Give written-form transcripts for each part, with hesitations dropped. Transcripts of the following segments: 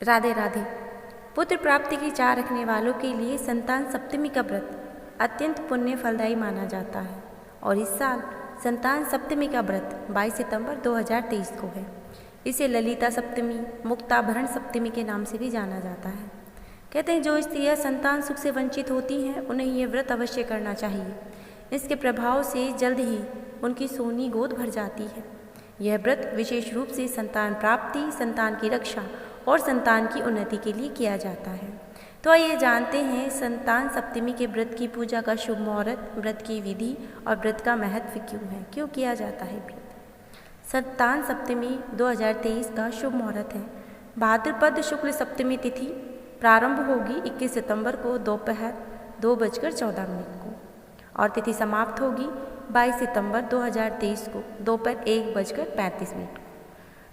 राधे राधे। पुत्र प्राप्ति की चाह रखने वालों के लिए संतान सप्तमी का व्रत अत्यंत पुण्य फलदायी माना जाता है और इस साल संतान सप्तमी का व्रत 22 सितंबर 2023 को है। इसे ललिता सप्तमी, मुक्ताभरण सप्तमी के नाम से भी जाना जाता है। कहते हैं जो स्त्रियां संतान सुख से वंचित होती हैं उन्हें यह व्रत अवश्य करना चाहिए। इसके प्रभाव से जल्द ही उनकी सोनी गोद भर जाती है। यह व्रत विशेष रूप से संतान प्राप्ति, संतान की रक्षा और संतान की उन्नति के लिए किया जाता है। तो आइए जानते हैं संतान सप्तमी के व्रत की पूजा का शुभ मुहूर्त, व्रत की विधि और व्रत का महत्व क्यों है, क्यों किया जाता है व्रत। संतान सप्तमी 2023 का शुभ मुहूर्त है। भाद्रपद शुक्ल सप्तमी तिथि प्रारंभ होगी 21 सितंबर को दोपहर 2:14 को और तिथि समाप्त होगी 22 सितंबर 2023 को दोपहर 1:35 को।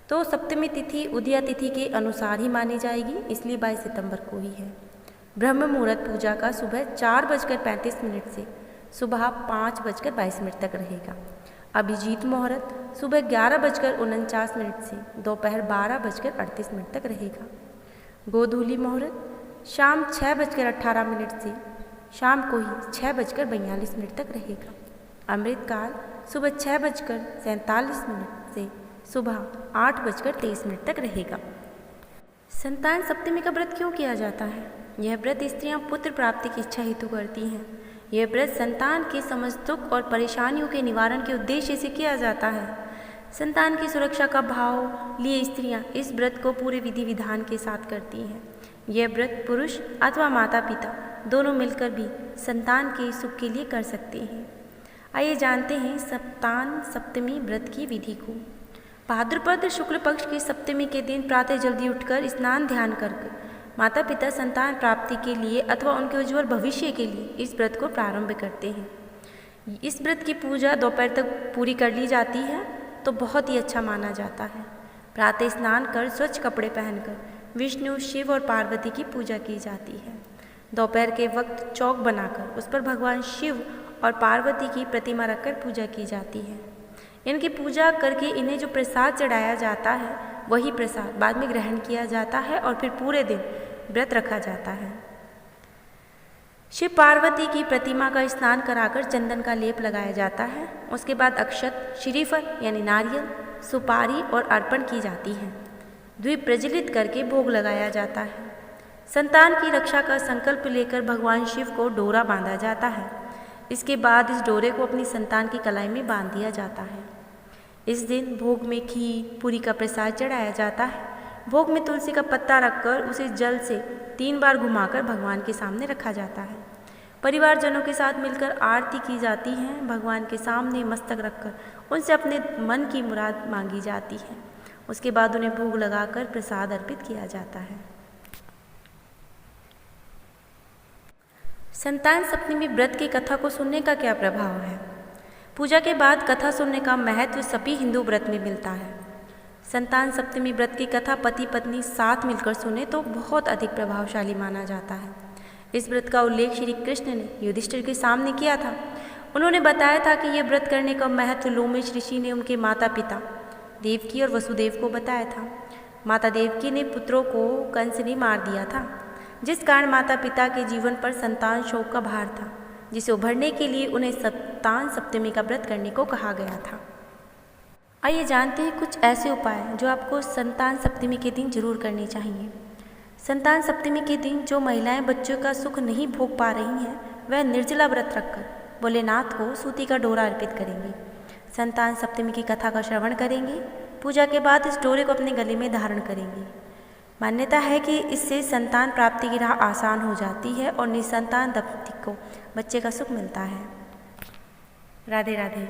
तो सप्तमी तिथि उदया तिथि के अनुसार ही मानी जाएगी, इसलिए 22 सितंबर को ही है। ब्रह्म मुहूर्त पूजा का सुबह 4:35 से सुबह 5:22 तक रहेगा। अभिजीत मुहूर्त सुबह 11:49 से दोपहर 12:38 तक रहेगा। गोधूली मुहूर्त शाम 6:18 से शाम को ही 6:42 तक रहेगा। अमृत काल सुबह 6:47 से सुबह 8:23 तक रहेगा। संतान सप्तमी का व्रत क्यों किया जाता है। यह व्रत स्त्रियां पुत्र प्राप्ति की इच्छा हेतु करती हैं। यह व्रत संतान के समस्त दुख और परेशानियों के निवारण के उद्देश्य से किया जाता है। संतान की सुरक्षा का भाव लिए स्त्रियां इस व्रत को पूरे विधि विधान के साथ करती हैं। यह व्रत पुरुष अथवा माता पिता दोनों मिलकर भी संतान के सुख के लिए कर सकते हैं। आइए जानते हैं संतान सप्तमी व्रत की विधि को। भाद्रपद शुक्ल पक्ष की सप्तमी के दिन प्रातः जल्दी उठकर स्नान ध्यान करके माता पिता संतान प्राप्ति के लिए अथवा उनके उज्ज्वल भविष्य के लिए इस व्रत को प्रारंभ करते हैं। इस व्रत की पूजा दोपहर तक पूरी कर ली जाती है तो बहुत ही अच्छा माना जाता है। प्रातः स्नान कर स्वच्छ कपड़े पहनकर विष्णु, शिव और पार्वती की पूजा की जाती है। दोपहर के वक्त चौक बनाकर उस पर भगवान शिव और पार्वती की प्रतिमा रखकर पूजा की जाती है। इनकी पूजा करके इन्हें जो प्रसाद चढ़ाया जाता है वही प्रसाद बाद में ग्रहण किया जाता है और फिर पूरे दिन व्रत रखा जाता है। शिव पार्वती की प्रतिमा का स्नान कराकर चंदन का लेप लगाया जाता है। उसके बाद अक्षत, श्रीफल यानी नारियल, सुपारी और अर्पण की जाती है। द्वीप प्रज्वलित करके भोग लगाया जाता है। संतान की रक्षा का संकल्प लेकर भगवान शिव को डोरा बांधा जाता है। इसके बाद इस डोरे को अपनी संतान की कलाई में बांध दिया जाता है। इस दिन भोग में खीर, पूरी का प्रसाद चढ़ाया जाता है। भोग में तुलसी का पत्ता रखकर उसे जल से 3 बार घुमाकर भगवान के सामने रखा जाता है। परिवारजनों के साथ मिलकर आरती की जाती है। भगवान के सामने मस्तक रखकर उनसे अपने मन की मुराद मांगी जाती है। उसके बाद उन्हें भोग लगाकर प्रसाद अर्पित किया जाता है। संतान सप्तमी व्रत की कथा को सुनने का क्या प्रभाव है। पूजा के बाद कथा सुनने का महत्व सभी हिंदू व्रत में मिलता है। संतान सप्तमी व्रत की कथा पति पत्नी साथ मिलकर सुने तो बहुत अधिक प्रभावशाली माना जाता है। इस व्रत का उल्लेख श्री कृष्ण ने युधिष्ठिर के सामने किया था। उन्होंने बताया था कि यह व्रत करने का महत्व लोमेश ऋषि ने उनके माता पिता देवकी और वसुदेव को बताया था। माता देवकी ने पुत्रों को कंस ने मार दिया था, जिस कारण माता पिता के जीवन पर संतान शोक का भार था, जिसे उभरने के लिए उन्हें संतान सप्तमी का व्रत करने को कहा गया था। आइए जानते हैं कुछ ऐसे उपाय जो आपको संतान सप्तमी के दिन जरूर करने चाहिए। संतान सप्तमी के दिन जो महिलाएं बच्चों का सुख नहीं भोग पा रही हैं वह निर्जला व्रत रखकर भोलेनाथ को सूती का डोरा अर्पित करेंगी। संतान सप्तमी की कथा का श्रवण करेंगी। पूजा के बाद इस डोरे को अपने गले में धारण करेंगी। मान्यता है कि इससे संतान प्राप्ति की राह आसान हो जाती है और निसंतान दंपति को बच्चे का सुख मिलता है। राधे राधे।